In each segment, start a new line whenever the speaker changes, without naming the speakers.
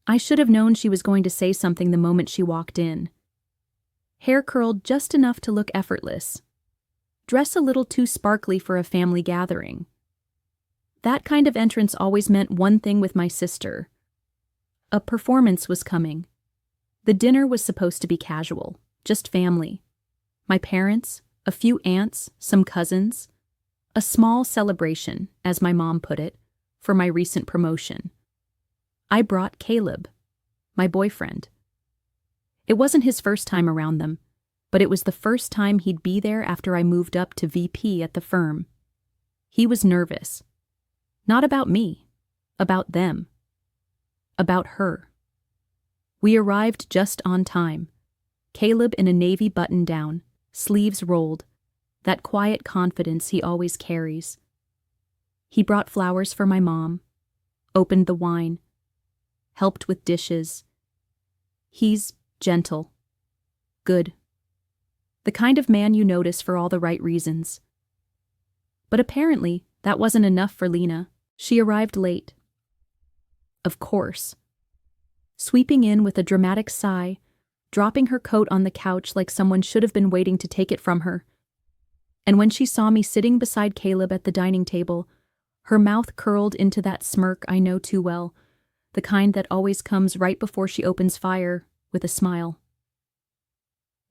I should have known she was going to say something the moment she walked in. Hair curled just enough to look effortless. Dress a little too sparkly for a family gathering. That kind of entrance always meant one thing with my sister. A performance was coming. The dinner was supposed to be casual, just family. My parents, a few aunts, some cousins. A small celebration, as my mom put it, for my recent promotion. I brought Caleb, my boyfriend. It wasn't his first time around them, but it was the first time he'd be there after I moved up to VP at the firm. He was nervous. Not about me, about them. About her. We arrived just on time. Caleb in a navy button-down, sleeves rolled, that quiet confidence he always carries. He brought flowers for my mom, opened the wine, helped with dishes. He's gentle, good. The kind of man you notice for all the right reasons. But apparently, that wasn't enough for Lena. She arrived late. Of course. Sweeping in with a dramatic sigh, dropping her coat on the couch like someone should have been waiting to take it from her. And when she saw me sitting beside Caleb at the dining table, her mouth curled into that smirk I know too well, the kind that always comes right before she opens fire, with a smile.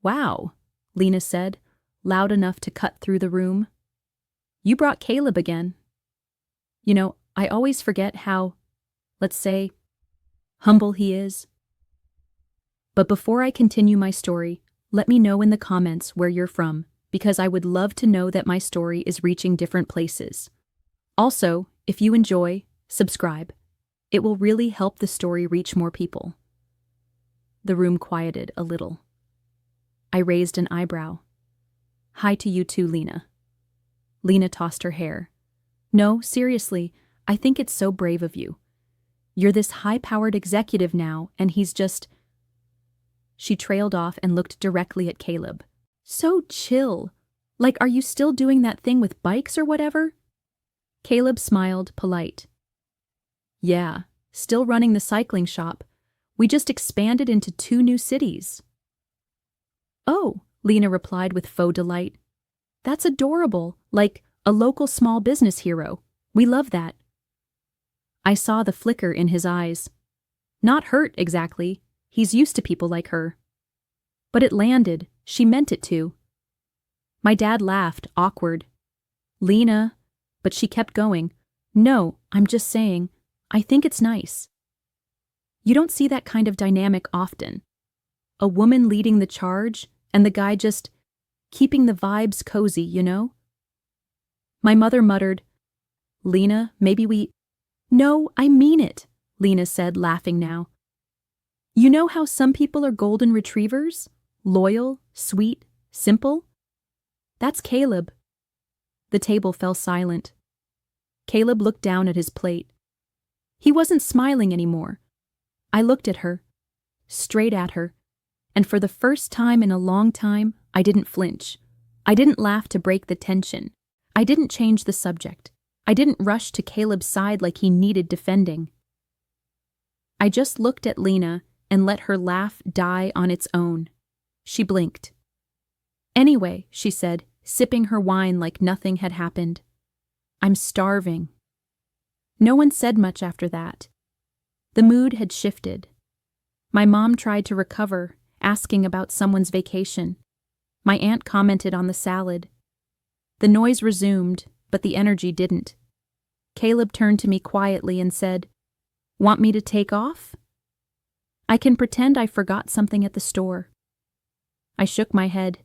"Wow," Lena said, loud enough to cut through the room. "You brought Caleb again." You know, I always forget how, let's say, humble he is. But before I continue my story, let me know in the comments where you're from, because I would love to know that my story is reaching different places. Also, if you enjoy, subscribe. It will really help the story reach more people. The room quieted a little. I raised an eyebrow. "Hi to you too, Lena." Lena tossed her hair. "No, seriously, I think it's so brave of you. You're this high-powered executive now, and he's just..." She trailed off and looked directly at Caleb. "So chill. Like, are you still doing that thing with bikes or whatever?" Caleb smiled, polite. "Yeah, still running the cycling shop. We just expanded into 2 new cities." "Oh," Lena replied with faux delight. "That's adorable, like a local small business hero. We love that." I saw the flicker in his eyes. Not hurt, exactly. He's used to people like her. But it landed. She meant it to. My dad laughed, awkward. "Lena," but she kept going. "No, I'm just saying, I think it's nice. You don't see that kind of dynamic often. A woman leading the charge, and the guy just keeping the vibes cozy, you know?" My mother muttered, "Lena, maybe we..." "No, I mean it," Lena said, laughing now. "You know how some people are golden retrievers? Loyal, sweet, simple? That's Caleb." The table fell silent. Caleb looked down at his plate. He wasn't smiling anymore. I looked at her, straight at her, and for the first time in a long time, I didn't flinch. I didn't laugh to break the tension. I didn't change the subject. I didn't rush to Caleb's side like he needed defending. I just looked at Lena and let her laugh die on its own. She blinked. "Anyway," she said, sipping her wine like nothing had happened, "I'm starving." No one said much after that. The mood had shifted. My mom tried to recover, asking about someone's vacation. My aunt commented on the salad. The noise resumed, but the energy didn't. Caleb turned to me quietly and said, "Want me to take off?" I can pretend I forgot something at the store. I shook my head.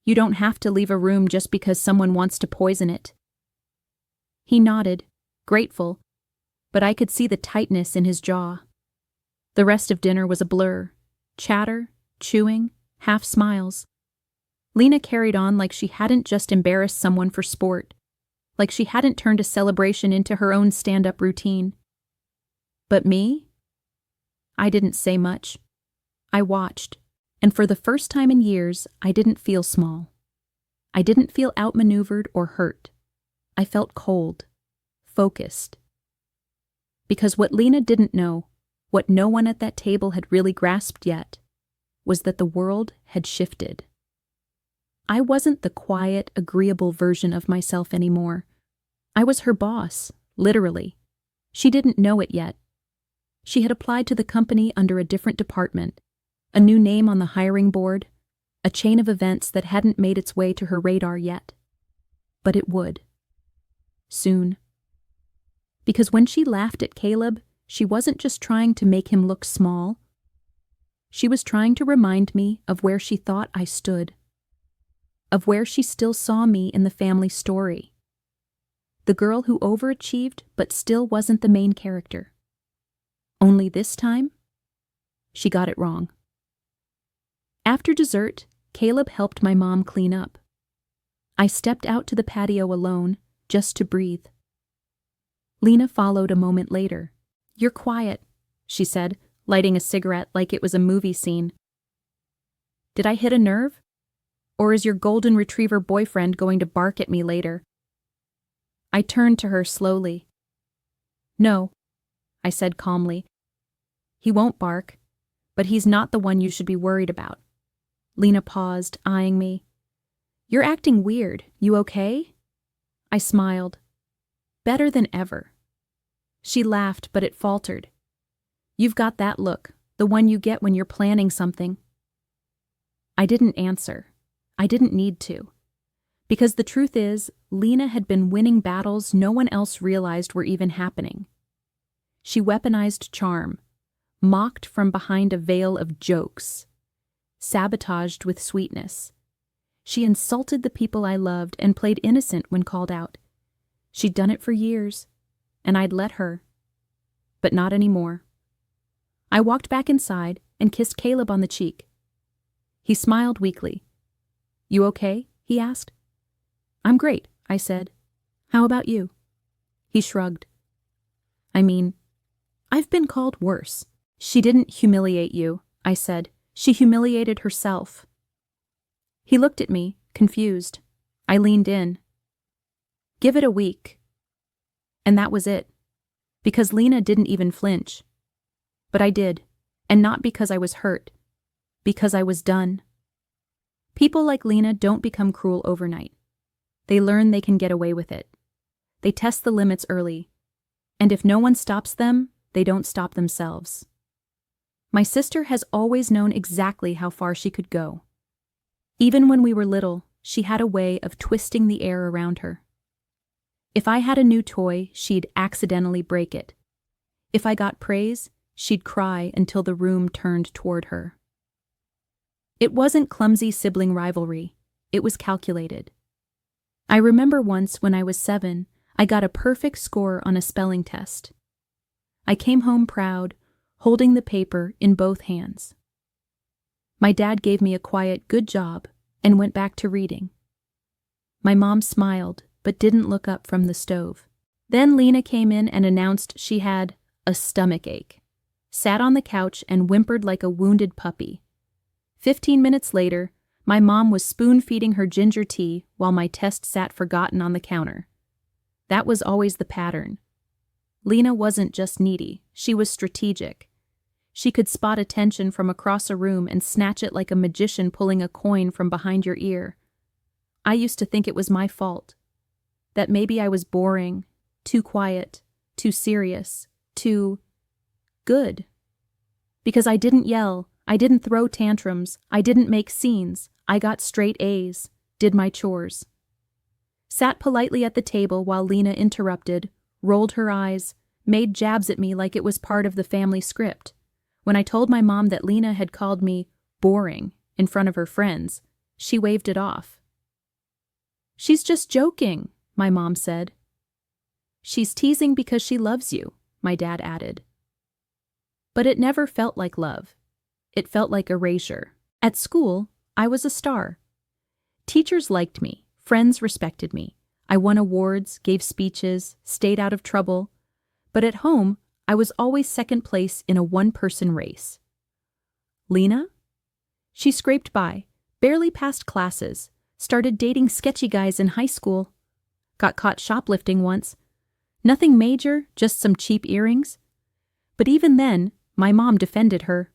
You don't have to leave a room just because someone wants to poison it. He nodded, grateful, but I could see the tightness in his jaw. The rest of dinner was a blur. Chatter, chewing, half smiles. Lena carried on like she hadn't just embarrassed someone for sport, like she hadn't turned a celebration into her own stand-up routine. But me? I didn't say much. I watched, and for the first time in years, I didn't feel small. I didn't feel outmaneuvered or hurt. I felt cold, focused. Because what Lena didn't know What no one at that table had really grasped yet was that the world had shifted. I wasn't the quiet, agreeable version of myself anymore. I was her boss, literally. She didn't know it yet. She had applied to the company under a different department, a new name on the hiring board, a chain of events that hadn't made its way to her radar yet. But it would. Soon. Because when she laughed at Caleb, she wasn't just trying to make him look small. She was trying to remind me of where she thought I stood, of where she still saw me in the family story. The girl who overachieved but still wasn't the main character. Only this time, she got it wrong. After dessert, Caleb helped my mom clean up. I stepped out to the patio alone, just to breathe. Lena followed a moment later. "You're quiet," she said, lighting a cigarette like it was a movie scene. "Did I hit a nerve? Or is your golden retriever boyfriend going to bark at me later?" I turned to her slowly. "No," I said calmly. "He won't bark, but he's not the one you should be worried about." Lena paused, eyeing me. "You're acting weird. You okay?" I smiled. "Better than ever." She laughed, but it faltered. "You've got that look, the one you get when you're planning something." I didn't answer. I didn't need to. Because the truth is, Lena had been winning battles no one else realized were even happening. She weaponized charm, mocked from behind a veil of jokes, sabotaged with sweetness. She insulted the people I loved and played innocent when called out. She'd done it for years, and I'd let her. But not anymore. I walked back inside and kissed Caleb on the cheek. He smiled weakly. "You okay?" he asked. "I'm great," I said. "How about you?" He shrugged. "I mean, I've been called worse." "She didn't humiliate you," I said. "She humiliated herself." He looked at me, confused. I leaned in. "Give it a week." And that was it. Because Lena didn't even flinch. But I did, and not because I was hurt. Because I was done. People like Lena don't become cruel overnight. They learn they can get away with it. They test the limits early. And if no one stops them, they don't stop themselves. My sister has always known exactly how far she could go. Even when we were little, she had a way of twisting the air around her. If I had a new toy, she'd accidentally break it. If I got praise, she'd cry until the room turned toward her. It wasn't clumsy sibling rivalry. It was calculated. I remember once when I was 7, I got a perfect score on a spelling test. I came home proud, holding the paper in both hands. My dad gave me a quiet "good job" and went back to reading. My mom smiled, but didn't look up from the stove. Then Lena came in and announced she had a stomach ache, sat on the couch and whimpered like a wounded puppy. 15 minutes later, my mom was spoon-feeding her ginger tea while my test sat forgotten on the counter. That was always the pattern. Lena wasn't just needy, she was strategic. She could spot attention from across a room and snatch it like a magician pulling a coin from behind your ear. I used to think it was my fault. That maybe I was boring, too quiet, too serious, too good. Because I didn't yell, I didn't throw tantrums, I didn't make scenes, I got straight A's, did my chores. Sat politely at the table while Lena interrupted, rolled her eyes, made jabs at me like it was part of the family script. When I told my mom that Lena had called me boring in front of her friends, she waved it off. "She's just joking," my mom said. "She's teasing because she loves you," my dad added. But it never felt like love. It felt like erasure. At school, I was a star. Teachers liked me, friends respected me. I won awards, gave speeches, stayed out of trouble. But at home, I was always second place in a one-person race. Lena? She scraped by, barely passed classes, started dating sketchy guys in high school, got caught shoplifting once. Nothing major, just some cheap earrings. But even then, my mom defended her.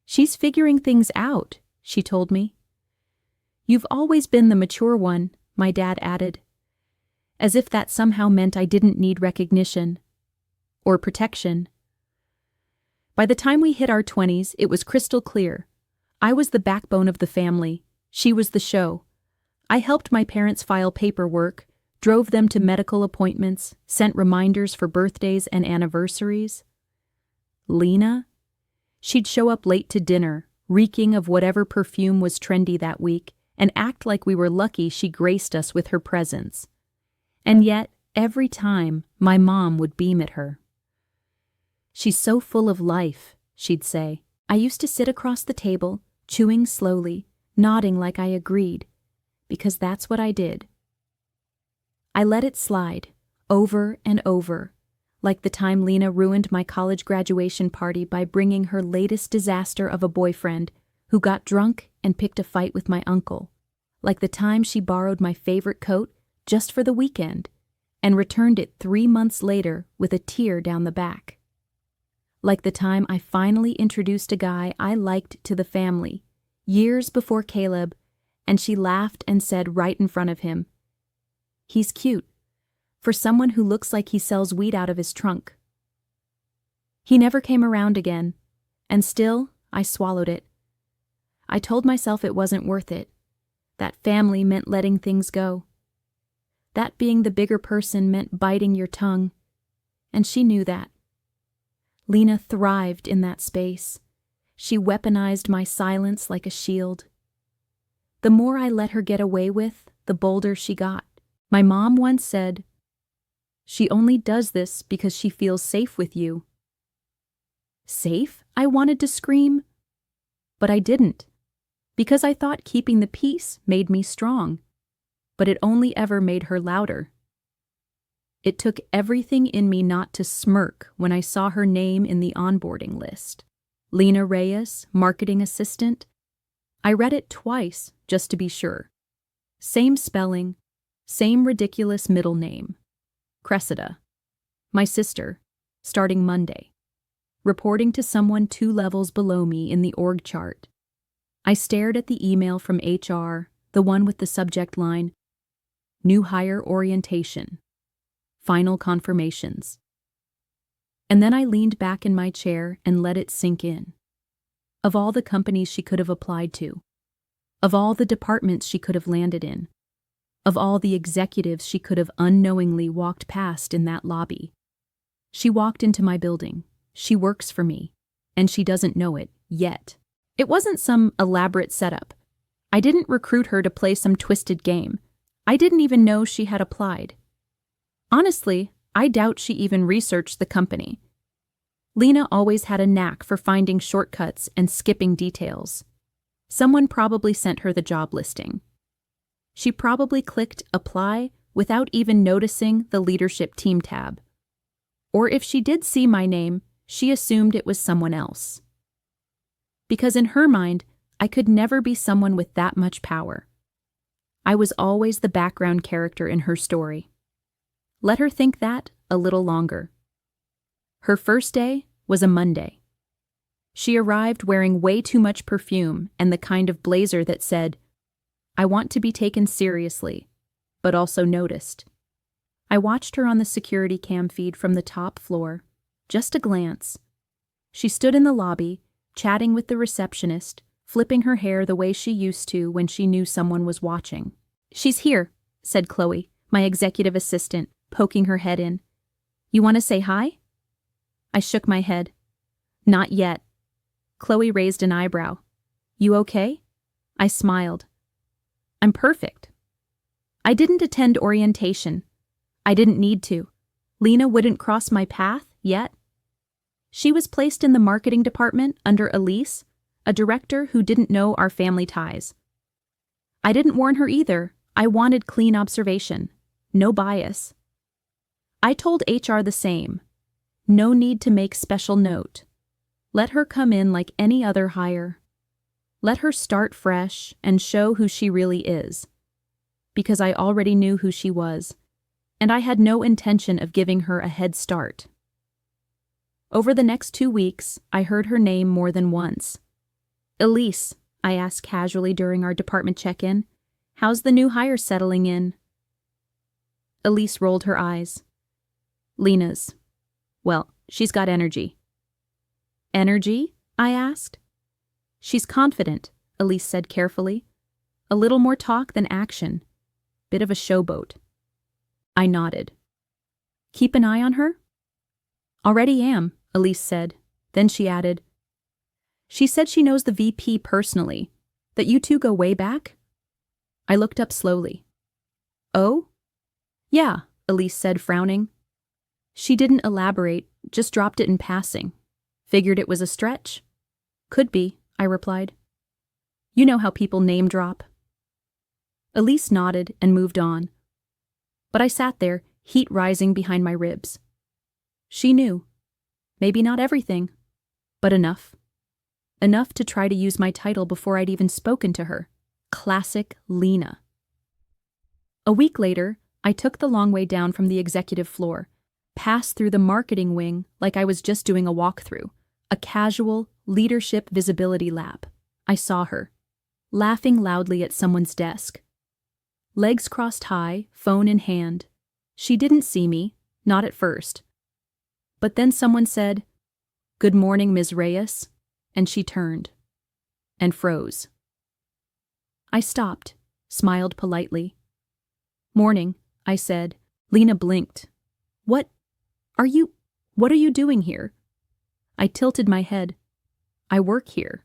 "She's figuring things out," she told me. "You've always been the mature one," my dad added, as if that somehow meant I didn't need recognition or protection. By the time we hit our 20s, it was crystal clear. I was the backbone of the family. She was the show. I helped my parents file paperwork, drove them to medical appointments, sent reminders for birthdays and anniversaries. Lena? She'd show up late to dinner, reeking of whatever perfume was trendy that week, and act like we were lucky she graced us with her presence. And yet, every time, my mom would beam at her. "She's so full of life," she'd say. I used to sit across the table, chewing slowly, nodding like I agreed, because that's what I did. I let it slide, over and over, like the time Lena ruined my college graduation party by bringing her latest disaster of a boyfriend who got drunk and picked a fight with my uncle, like the time she borrowed my favorite coat just for the weekend and returned it 3 months later with a tear down the back, like the time I finally introduced a guy I liked to the family, years before Caleb, and she laughed and said right in front of him, "He's cute, for someone who looks like he sells weed out of his trunk." He never came around again, and still I swallowed it. I told myself it wasn't worth it. That family meant letting things go. That being the bigger person meant biting your tongue, and she knew that. Lena thrived in that space. She weaponized my silence like a shield. The more I let her get away with, the bolder she got. My mom once said, "She only does this because she feels safe with you." Safe? I wanted to scream. But I didn't, because I thought keeping the peace made me strong. But it only ever made her louder. It took everything in me not to smirk when I saw her name in the onboarding list. Lena Reyes, marketing assistant. I read it twice, just to be sure. Same spelling, same ridiculous middle name. Cressida. My sister, starting Monday. Reporting to someone 2 levels below me in the org chart. I stared at the email from HR, the one with the subject line, "New hire orientation. Final confirmations." And then I leaned back in my chair and let it sink in. Of all the companies she could have applied to, of all the departments she could have landed in, of all the executives she could have unknowingly walked past in that lobby, she walked into my building. She works for me, and she doesn't know it yet. It wasn't some elaborate setup. I didn't recruit her to play some twisted game. I didn't even know she had applied. Honestly, I doubt she even researched the company. Lena always had a knack for finding shortcuts and skipping details. Someone probably sent her the job listing. She probably clicked apply without even noticing the leadership team tab. Or if she did see my name, she assumed it was someone else. Because in her mind, I could never be someone with that much power. I was always the background character in her story. Let her think that a little longer. Her first day was a Monday. She arrived wearing way too much perfume and the kind of blazer that said, "I want to be taken seriously, but also noticed." I watched her on the security cam feed from the top floor. Just a glance. She stood in the lobby, chatting with the receptionist, flipping her hair the way she used to when she knew someone was watching. "She's here," said Chloe, my executive assistant, poking her head in. "You want to say hi?" I shook my head. "Not yet." Chloe raised an eyebrow. "You okay?" I smiled. "I'm perfect." I didn't attend orientation. I didn't need to. Lena wouldn't cross my path yet. She was placed in the marketing department under Elise, a director who didn't know our family ties. I didn't warn her either. I wanted clean observation, no bias. I told HR the same. No need to make special note. Let her come in like any other hire. Let her start fresh and show who she really is. Because I already knew who she was, and I had no intention of giving her a head start. Over the next 2 weeks, I heard her name more than once. Elise, I asked casually during our department check-in, how's the new hire settling in? Elise rolled her eyes. Lena's. Well, she's got energy. Energy? I asked. She's confident, Elise said carefully. A little more talk than action. Bit of a showboat. I nodded. Keep an eye on her? Already am, Elise said. Then she added, she said she knows the VP personally, that you two go way back? I looked up slowly. Oh? Yeah, Elise said, frowning. She didn't elaborate, just dropped it in passing. Figured it was a stretch? Could be, I replied. You know how people name drop. Elise nodded and moved on. But I sat there, heat rising behind my ribs. She knew. Maybe not everything, but enough. Enough to try to use my title before I'd even spoken to her. Classic Lena. A week later, I took the long way down from the executive floor, passed through the marketing wing like I was just doing a walkthrough, a casual leadership visibility lap. I saw her, laughing loudly at someone's desk. Legs crossed high, phone in hand. She didn't see me, not at first. But then someone said, "Good morning, Ms. Reyes," and she turned and froze. I stopped, smiled politely. Morning, I said. Lena blinked. What are you doing here? I tilted my head. I work here.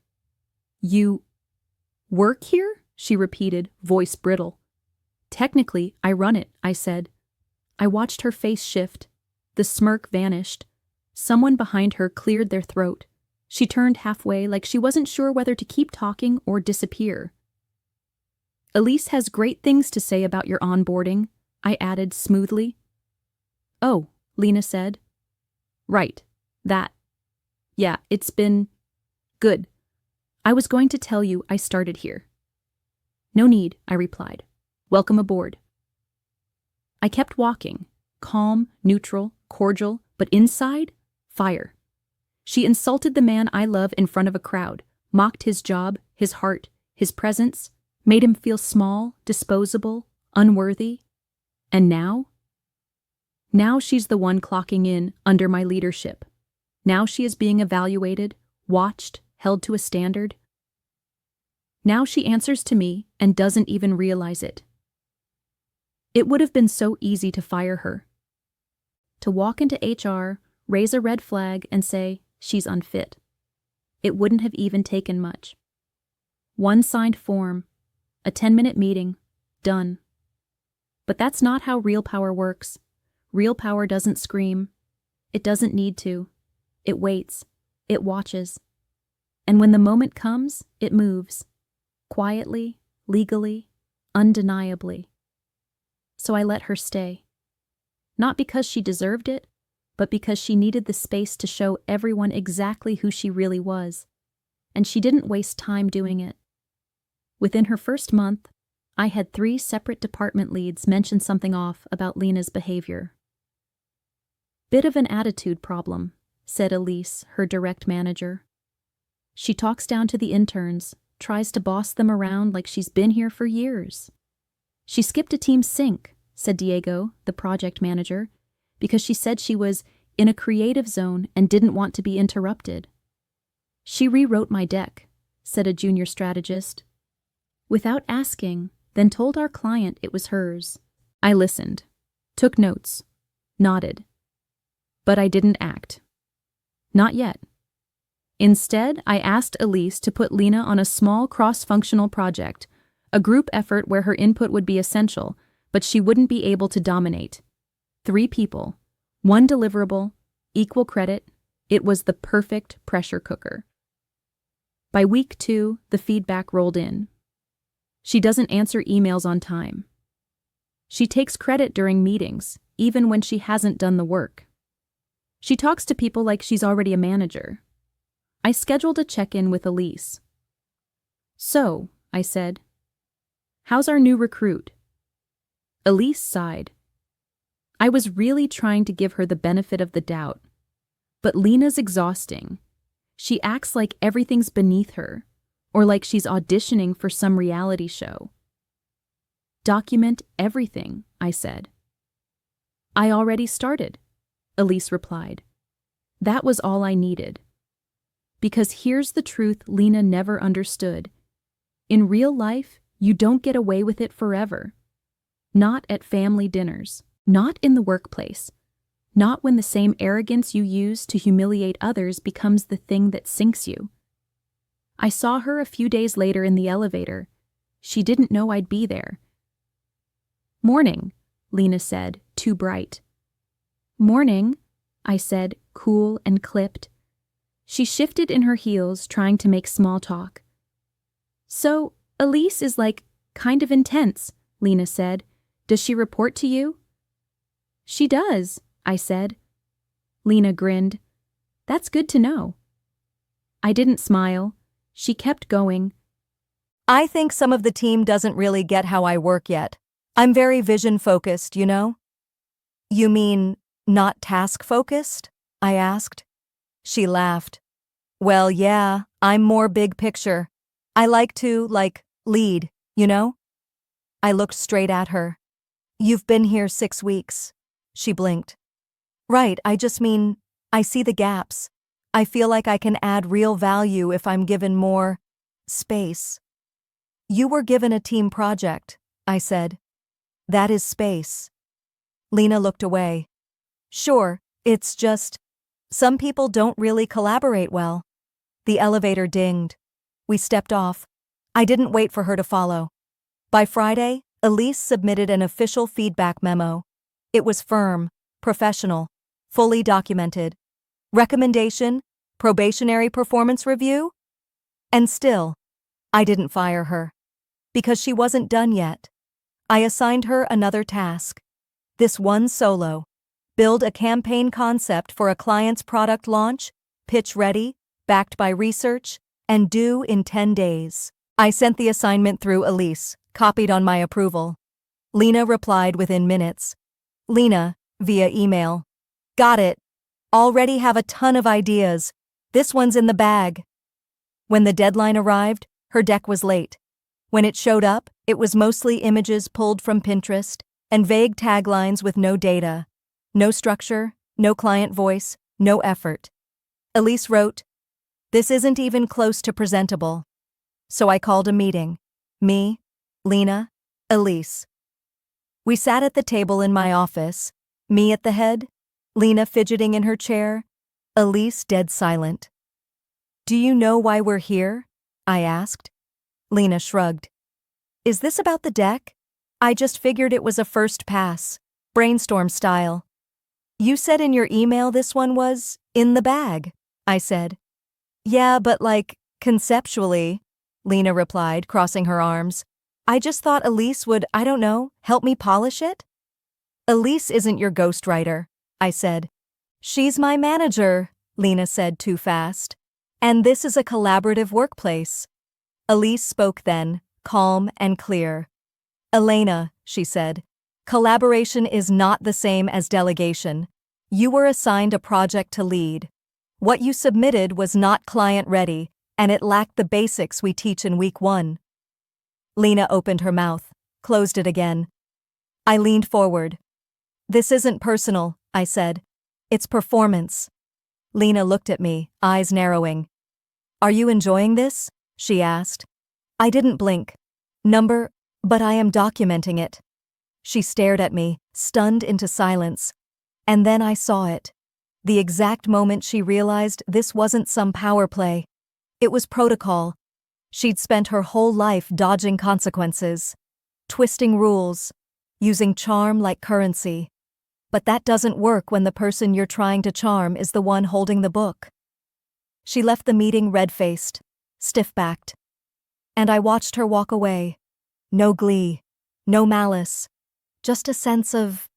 You work here? She repeated, voice brittle. Technically, I run it, I said. I watched her face shift. The smirk vanished. Someone behind her cleared their throat. She turned halfway like she wasn't sure whether to keep talking or disappear. Elise has great things to say about your onboarding, I added smoothly. Oh, Lena said. Right, that. Yeah, it's been good. I was going to tell you I started here. No need, I replied. Welcome aboard. I kept walking, calm, neutral, cordial, but inside, fire. She insulted the man I love in front of a crowd, mocked his job, his heart, his presence, made him feel small, disposable, unworthy. And now? Now she's the one clocking in under my leadership. Now she is being evaluated, watched, held to a standard. Now she answers to me and doesn't even realize it. It would have been so easy to fire her. To walk into HR, raise a red flag and say, she's unfit. It wouldn't have even taken much. One signed form, a 10-minute meeting, done. But that's not how real power works. Real power doesn't scream. It doesn't need to. It waits. It watches. And when the moment comes, it moves. Quietly, legally, undeniably. So I let her stay. Not because she deserved it, but because she needed the space to show everyone exactly who she really was. And she didn't waste time doing it. Within her first month, I had 3 separate department leads mention something off about Lena's behavior. Bit of an attitude problem, said Elise, her direct manager. She talks down to the interns, tries to boss them around like she's been here for years. She skipped a team sync, said Diego, the project manager, because she said she was in a creative zone and didn't want to be interrupted. She rewrote my deck, said a junior strategist. Without asking, then told our client it was hers. I listened, took notes, nodded. But I didn't act. Not yet. Instead, I asked Elise to put Lena on a small cross-functional project, a group effort where her input would be essential, but she wouldn't be able to dominate. 3 people, 1 deliverable, equal credit. It was the perfect pressure cooker. By week 2, the feedback rolled in. She doesn't answer emails on time. She takes credit during meetings, even when she hasn't done the work. She talks to people like she's already a manager. I scheduled a check-in with Elise. So, I said, how's our new recruit? Elise sighed. I was really trying to give her the benefit of the doubt. But Lena's exhausting. She acts like everything's beneath her, or like she's auditioning for some reality show. Document everything, I said. I already started, Elise replied. That was all I needed. Because here's the truth Lena never understood. In real life, you don't get away with it forever. Not at family dinners, not in the workplace, not when the same arrogance you use to humiliate others becomes the thing that sinks you. I saw her a few days later in the elevator. She didn't know I'd be there. Morning, Lena said, too bright. Morning, I said, cool and clipped. She shifted in her heels, trying to make small talk. So, Elise is like, kind of intense, Lena said. Does she report to you? She does, I said. Lena grinned. That's good to know. I didn't smile. She kept going.
I think some of the team doesn't really get how I work yet. I'm very vision-focused, you know? You mean not task-focused? I asked. She laughed. Well, yeah, I'm more big picture. I like to, lead, you know? I looked straight at her. You've been here 6 weeks. She blinked. Right, I just mean, I see the gaps. I feel like I can add real value if I'm given more space. You were given a team project, I said. That is space. Lena looked away. Sure, it's just, some people don't really collaborate well. The elevator dinged. We stepped off. I didn't wait for her to follow. By Friday, Elise submitted an official feedback memo. It was firm, professional, fully documented. Recommendation, probationary performance review? And still, I didn't fire her. Because she wasn't done yet. I assigned her another task. This one solo. Build a campaign concept for a client's product launch, pitch ready, backed by research, and due in 10 days. I sent the assignment through Elise, copied on my approval. Lena replied within minutes. Lena, via email. Got it. Already have a ton of ideas. This one's in the bag. When the deadline arrived, her deck was late. When it showed up, it was mostly images pulled from Pinterest and vague taglines with no data. No structure, no client voice, no effort. Elise wrote, "This isn't even close to presentable." So I called a meeting. Me, Lena, Elise. We sat at the table in my office, me at the head, Lena fidgeting in her chair, Elise dead silent. "Do you know why we're here?" I asked. Lena shrugged. "Is this about the deck? I just figured it was a first pass, brainstorm style." "You said in your email this one was in the bag," I said. "Yeah, but conceptually," Lena replied, crossing her arms. "I just thought Elise would, I don't know, help me polish it?" "Elise isn't your ghostwriter," I said. "She's my manager," Lena said too fast. "And this is a collaborative workplace." Elise spoke then, calm and clear. "Elena," she said, "collaboration is not the same as delegation. You were assigned a project to lead. What you submitted was not client-ready, and it lacked the basics we teach in week 1. Lena opened her mouth, closed it again. I leaned forward. "This isn't personal," I said. "It's performance." Lena looked at me, eyes narrowing. "Are you enjoying this?" she asked. I didn't blink. But I am documenting it." She stared at me, stunned into silence. And then I saw it. The exact moment she realized this wasn't some power play. It was protocol. She'd spent her whole life dodging consequences, twisting rules, using charm like currency. But that doesn't work when the person you're trying to charm is the one holding the book. She left the meeting red-faced, stiff-backed. And I watched her walk away. No glee, no malice, just a sense of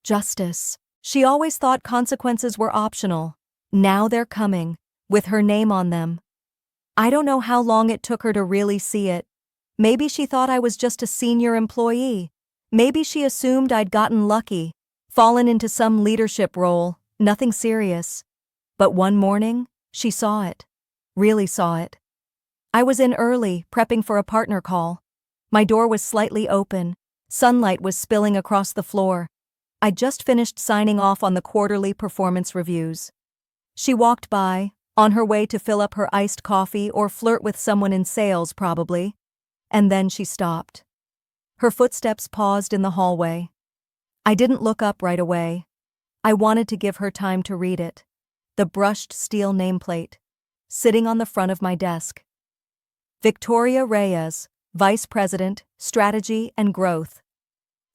justice. She always thought consequences were optional. Now they're coming, with her name on them. I don't know how long it took her to really see it. Maybe she thought I was just a senior employee. Maybe she assumed I'd gotten lucky, fallen into some leadership role, nothing serious. But one morning, she saw it. Really saw it. I was in early, prepping for a partner call. My door was slightly open. Sunlight was spilling across the floor. I'd just finished signing off on the quarterly performance reviews. She walked by, on her way to fill up her iced coffee or flirt with someone in sales, probably. And then she stopped. Her footsteps paused in the hallway. I didn't look up right away. I wanted to give her time to read it. The brushed steel nameplate, sitting on the front of my desk. Victoria Reyes, Vice President, Strategy and Growth.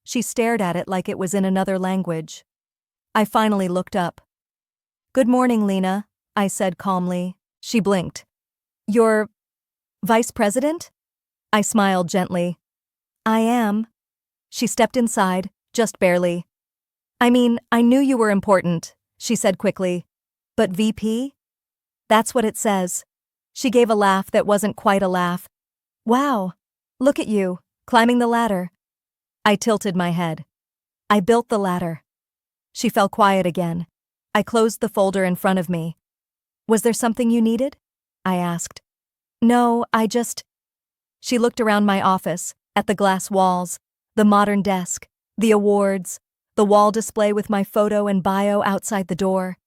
She stared at it like it was in another language. I finally looked up. "Good morning, Lena," I said calmly. She blinked. "You're Vice President?" I smiled gently. "I am." She stepped inside, just barely. "I mean, I knew you were important," she said quickly. "But VP? That's what it says." She gave a laugh that wasn't quite a laugh. "Wow, look at you, climbing the ladder." I tilted my head. "I built the ladder." She fell quiet again. I closed the folder in front of me. "Was there something you needed?" I asked. "No, I just—" She looked around my office, at the glass walls, the modern desk, the awards, the wall display with my photo and bio outside the door.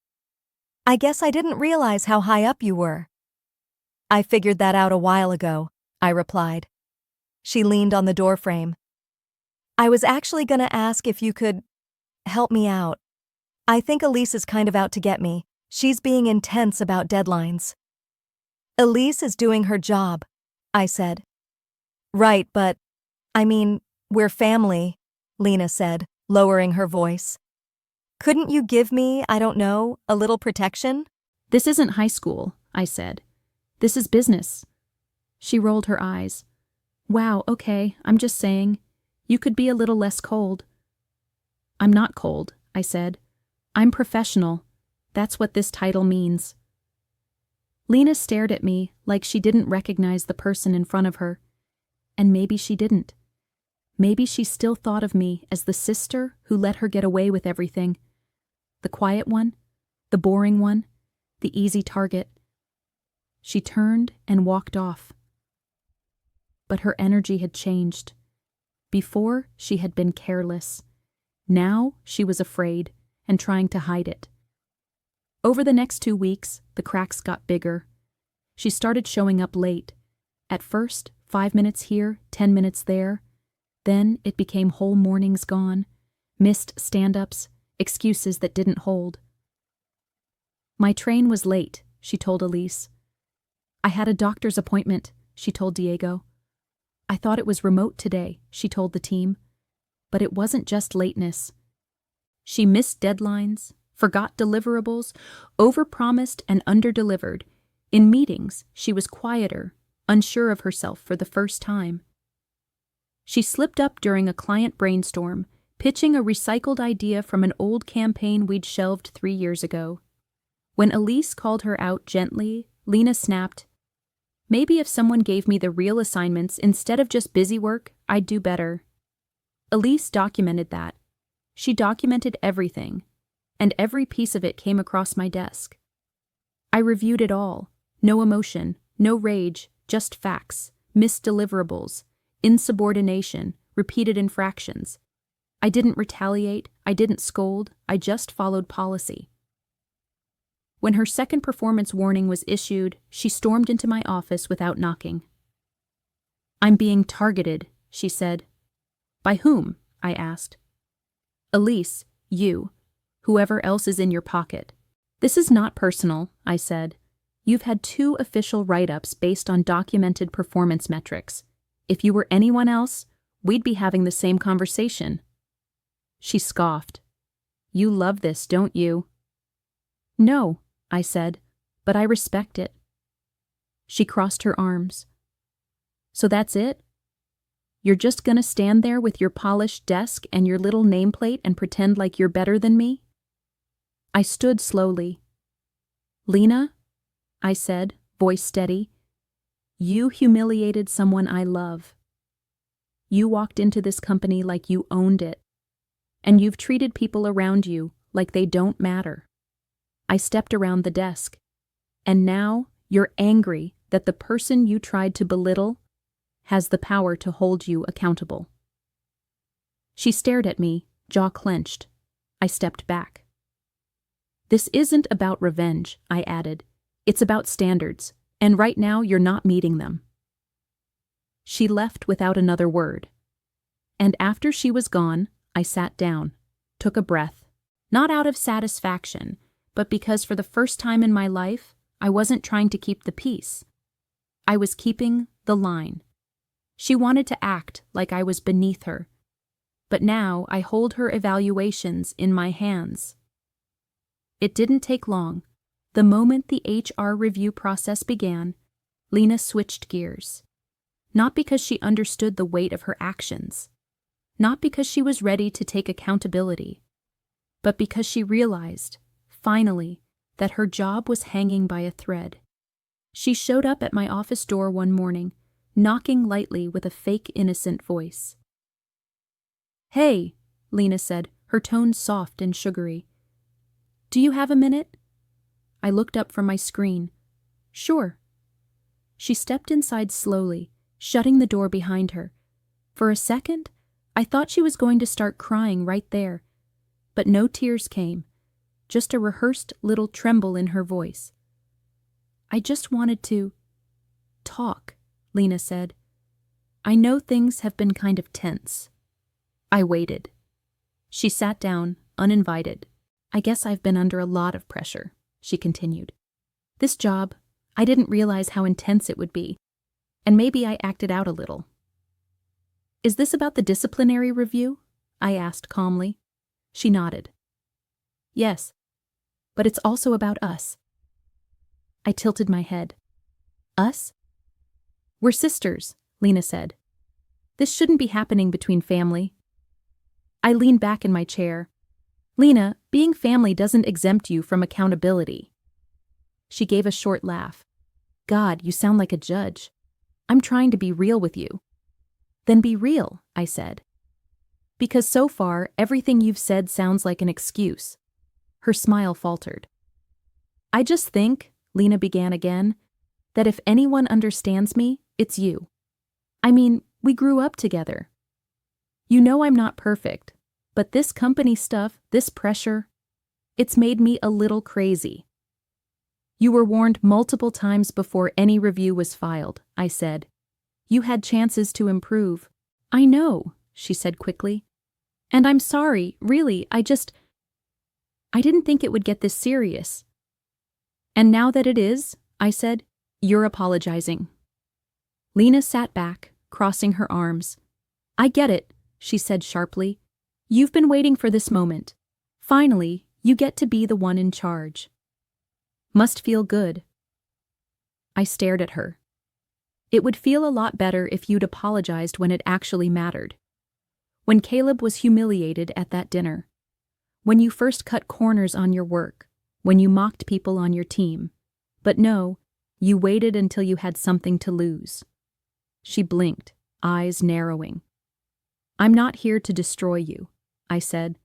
"I guess I didn't realize how high up you were." "I figured that out a while ago," I replied. She leaned on the doorframe. "I was actually gonna ask if you could help me out. I think Elise is kind of out to get me. She's being intense about deadlines." "Elise is doing her job," I said. "Right, but I mean, we're family," Lena said, lowering her voice. "Couldn't you give me, I don't know, a little protection?"
"This isn't high school," I said. "This is business." She rolled her eyes. "Wow, okay, I'm just saying. You could be a little less cold." "I'm not cold," I said. "I'm professional. That's what this title means." Lena stared at me like she didn't recognize the person in front of her. And maybe she didn't. Maybe she still thought of me as the sister who let her get away with everything. The quiet one, the boring one, the easy target. She turned and walked off. But her energy had changed. Before, she had been careless. Now, she was afraid and trying to hide it. Over the next 2 weeks, the cracks got bigger. She started showing up late. At first, 5 minutes here, 10 minutes there. Then it became whole mornings gone, missed stand-ups, excuses that didn't hold. "My train was late," she told Elise. "I had a doctor's appointment," she told Diego. "I thought it was remote today," she told the team. But it wasn't just lateness. She missed deadlines, forgot deliverables, overpromised and underdelivered. In meetings, she was quieter, unsure of herself for the first time. She slipped up during a client brainstorm, pitching a recycled idea from an old campaign we'd shelved 3 years ago. When Elise called her out gently, Lena snapped, "Maybe if someone gave me the real assignments instead of just busy work, I'd do better." Elise documented that. She documented everything, and every piece of it came across my desk. I reviewed it all. No emotion, no rage, just facts, missed deliverables, insubordination, repeated infractions. I didn't retaliate, I didn't scold, I just followed policy. When her second performance warning was issued, she stormed into my office without knocking. "I'm being targeted," she said. "By whom?" I asked. "Elise, you, whoever else is in your pocket." "This is not personal," I said. "You've had 2 official write-ups based on documented performance metrics. If you were anyone else, we'd be having the same conversation." She scoffed. "You love this, don't you?" "No," I said, "but I respect it." She crossed her arms. "So that's it? You're just gonna stand there with your polished desk and your little nameplate and pretend like you're better than me?" I stood slowly. "Lena," I said, voice steady, "you humiliated someone I love. You walked into this company like you owned it, and you've treated people around you like they don't matter. I stepped around the desk. And now you're angry that the person you tried to belittle has the power to hold you accountable. She stared at me, jaw clenched. I stepped back. This isn't about revenge, I added. It's about standards, and right now you're not meeting them. She left without another word. And after she was gone, I sat down, took a breath, not out of satisfaction, but because for the first time in my life, I wasn't trying to keep the peace. I was keeping the line. She wanted to act like I was beneath her, but now I hold her evaluations in my hands. It didn't take long. The moment the HR review process began, Lena switched gears. Not because she understood the weight of her actions, not because she was ready to take accountability, but because she realized, finally, that her job was hanging by a thread. She showed up at my office door one morning, knocking lightly with a fake innocent voice. "Hey," Lena said, her tone soft and sugary. "Do you have a minute?" I looked up from my screen. "Sure." She stepped inside slowly, shutting the door behind her. For a second, I thought she was going to start crying right there, but no tears came, just a rehearsed little tremble in her voice. "I just wanted to talk," Lena said. "I know things have been kind of tense." I waited. She sat down, uninvited. "I guess I've been under a lot of pressure," she continued. "This job, I didn't realize how intense it would be, and maybe I acted out a little." "Is this about the disciplinary review?" I asked calmly. She nodded. "Yes, but it's also about us." I tilted my head. "Us?" "We're sisters," Lena said. "This shouldn't be happening between family." I leaned back in my chair. "Lena, being family doesn't exempt you from accountability." She gave a short laugh. "God, you sound like a judge. I'm trying to be real with you." "Then be real," I said. "Because so far, everything you've said sounds like an excuse." Her smile faltered. "I just think," Lena began again, "that if anyone understands me, it's you. I mean, we grew up together. You know I'm not perfect, but this company stuff, this pressure, it's made me a little crazy." "You were warned multiple times before any review was filed," I said. "You had chances to improve." "I know," she said quickly. "And I'm sorry, really, I didn't think it would get this serious." "And now that it is," I said, "you're apologizing." Lena sat back, crossing her arms. "I get it," she said sharply. "You've been waiting for this moment. Finally, you get to be the one in charge. Must feel good." I stared at her. "It would feel a lot better if you'd apologized when it actually mattered. When Caleb was humiliated at that dinner. When you first cut corners on your work. When you mocked people on your team. But no, you waited until you had something to lose." She blinked, eyes narrowing. "I'm not here to destroy you," I said,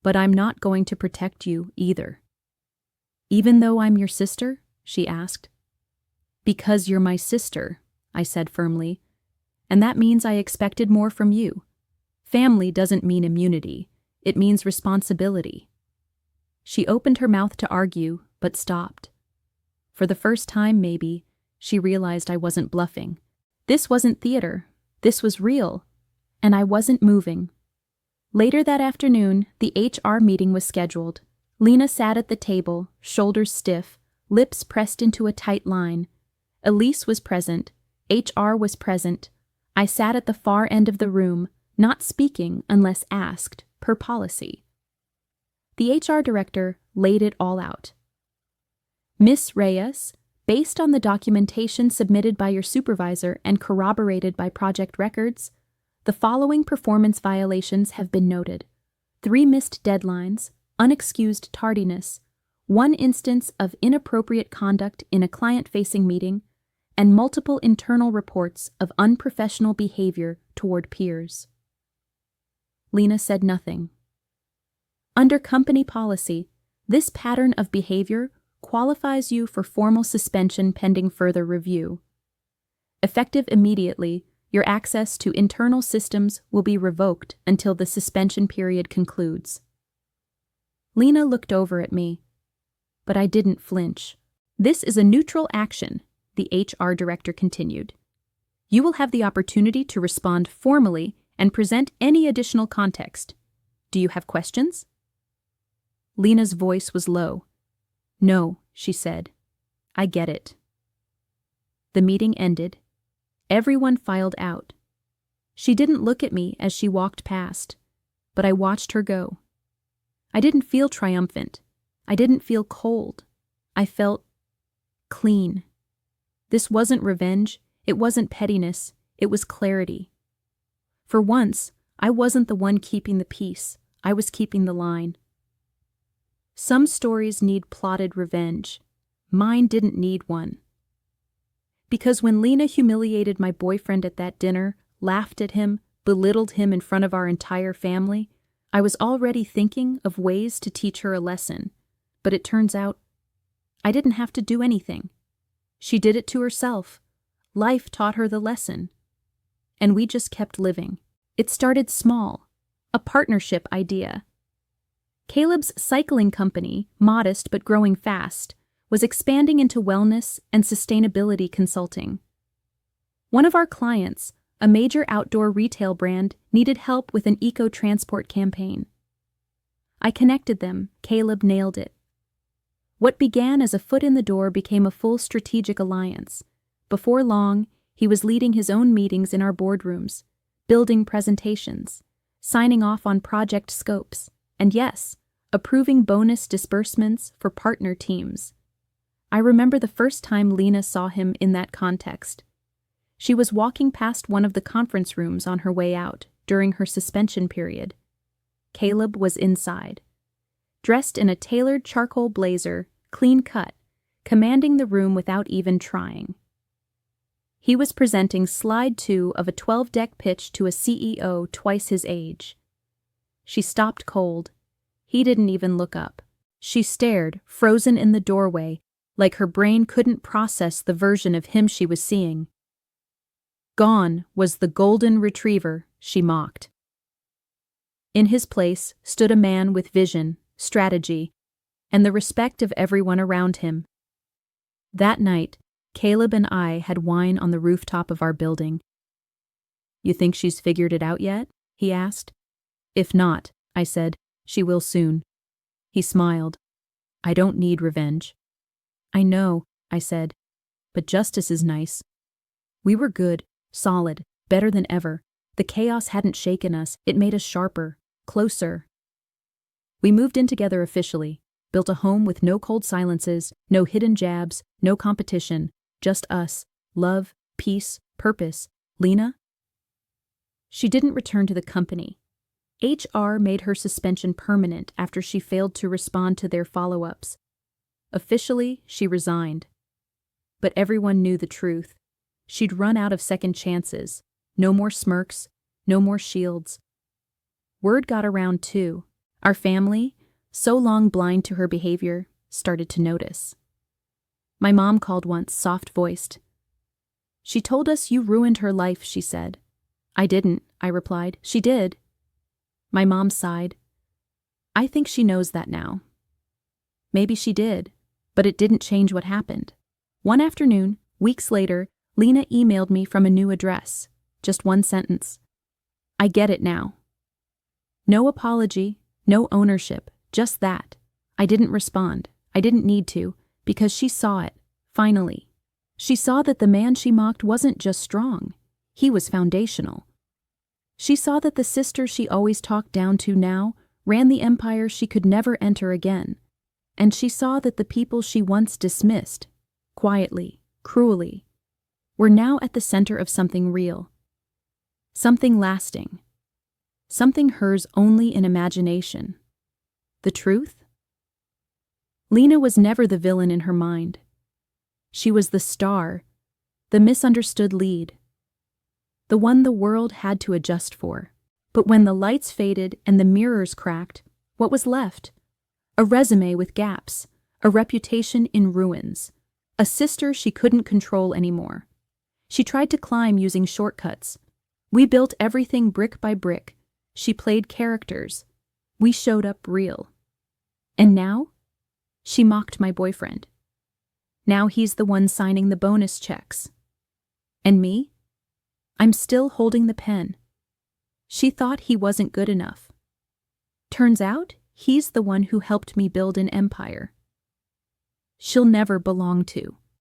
"but I'm not going to protect you either." "Even though I'm your sister?" she asked. "Because you're my sister," I said firmly, "and that means I expected more from you. Family doesn't mean immunity, it means responsibility." She opened her mouth to argue, but stopped. For the first time, maybe, she realized I wasn't bluffing. This wasn't theater, this was real, and I wasn't moving. Later that afternoon, the HR meeting was scheduled. Lena sat at the table, shoulders stiff, lips pressed into a tight line. Elise was present, HR was present. I sat at the far end of the room, not speaking unless asked, per policy. The HR director laid it all out. "Miss Reyes, based on the documentation submitted by your supervisor and corroborated by project records, the following performance violations have been noted: 3 missed deadlines, unexcused tardiness, 1 instance of inappropriate conduct in a client-facing meeting, and multiple internal reports of unprofessional behavior toward peers." Lena said nothing. "Under company policy, This pattern of behavior qualifies you for formal suspension pending further review. Effective immediately, your access to internal systems will be revoked until the suspension period concludes. Lena looked over at me, but I didn't flinch. This is a neutral action, the HR director continued. You will have the opportunity to respond formally and present any additional context. Do you have questions? Lena's voice was low. No, she said. I get it. The meeting ended. Everyone filed out. She didn't look at me as she walked past, but I watched her go. I didn't feel triumphant. I didn't feel cold. I felt clean. This wasn't revenge. It wasn't pettiness. It was clarity. For once, I wasn't the one keeping the peace. I was keeping the line. Some stories need plotted revenge. Mine didn't need one. Because when Lena humiliated my boyfriend at that dinner, laughed at him, belittled him in front of our entire family, I was already thinking of ways to teach her a lesson. But it turns out, I didn't have to do anything. She did it to herself. Life taught her the lesson. And we just kept living. It started small, a partnership idea. Caleb's cycling company, modest but growing fast, was expanding into wellness and sustainability consulting. One of our clients, a major outdoor retail brand, needed help with an eco-transport campaign. I connected them. Caleb nailed it. What began as a foot in the door became a full strategic alliance. Before long, he was leading his own meetings in our boardrooms, building presentations, signing off on project scopes, and yes, approving bonus disbursements for partner teams. I remember the first time Lena saw him in that context. She was walking past one of the conference rooms on her way out during her suspension period. Caleb was inside, dressed in a tailored charcoal blazer, clean cut, commanding the room without even trying. He was presenting slide 2 of a 12-deck pitch to a CEO twice his age. She stopped cold. He didn't even look up. She stared, frozen in the doorway, like her brain couldn't process the version of him she was seeing. Gone was the golden retriever, she mocked. In his place stood a man with vision, strategy, and the respect of everyone around him. That night, Caleb and I had wine on the rooftop of our building. You think she's figured it out yet? He asked. If not, I said, she will soon. He smiled. I don't need revenge. I know, I said, but justice is nice. We were good, solid, better than ever. The chaos hadn't shaken us, it made us sharper, closer. We moved in together officially, built a home with no cold silences, no hidden jabs, no competition, just us, love, peace, purpose. Lena? She didn't return to the company. HR made her suspension permanent after she failed to respond to their follow-ups. Officially, she resigned. But everyone knew the truth. She'd run out of second chances. No more smirks, no more shields. Word got around too. Our family, so long blind to her behavior, started to notice. My mom called once, soft-voiced. She told us you ruined her life, she said. I didn't, I replied. She did. My mom sighed. I think she knows that now. Maybe she did, but it didn't change what happened. One afternoon, weeks later, Lena emailed me from a new address. Just one sentence. I get it now. No apology, no ownership, just that. I didn't respond. I didn't need to, because she saw it, finally. She saw that the man she mocked wasn't just strong. He was foundational. She saw that the sister she always talked down to now ran the empire she could never enter again. And she saw that the people she once dismissed, quietly, cruelly, were now at the center of something real. Something lasting. Something hers only in imagination. The truth? Lena was never the villain in her mind. She was the star, the misunderstood lead, the one the world had to adjust for. But when the lights faded and the mirrors cracked, what was left? A resume with gaps, a reputation in ruins, a sister she couldn't control anymore. She tried to climb using shortcuts. We built everything brick by brick. She played characters. We showed up real. And now? She mocked my boyfriend. Now he's the one signing the bonus checks. And me? I'm still holding the pen. She thought he wasn't good enough. Turns out, he's the one who helped me build an empire she'll never belong to.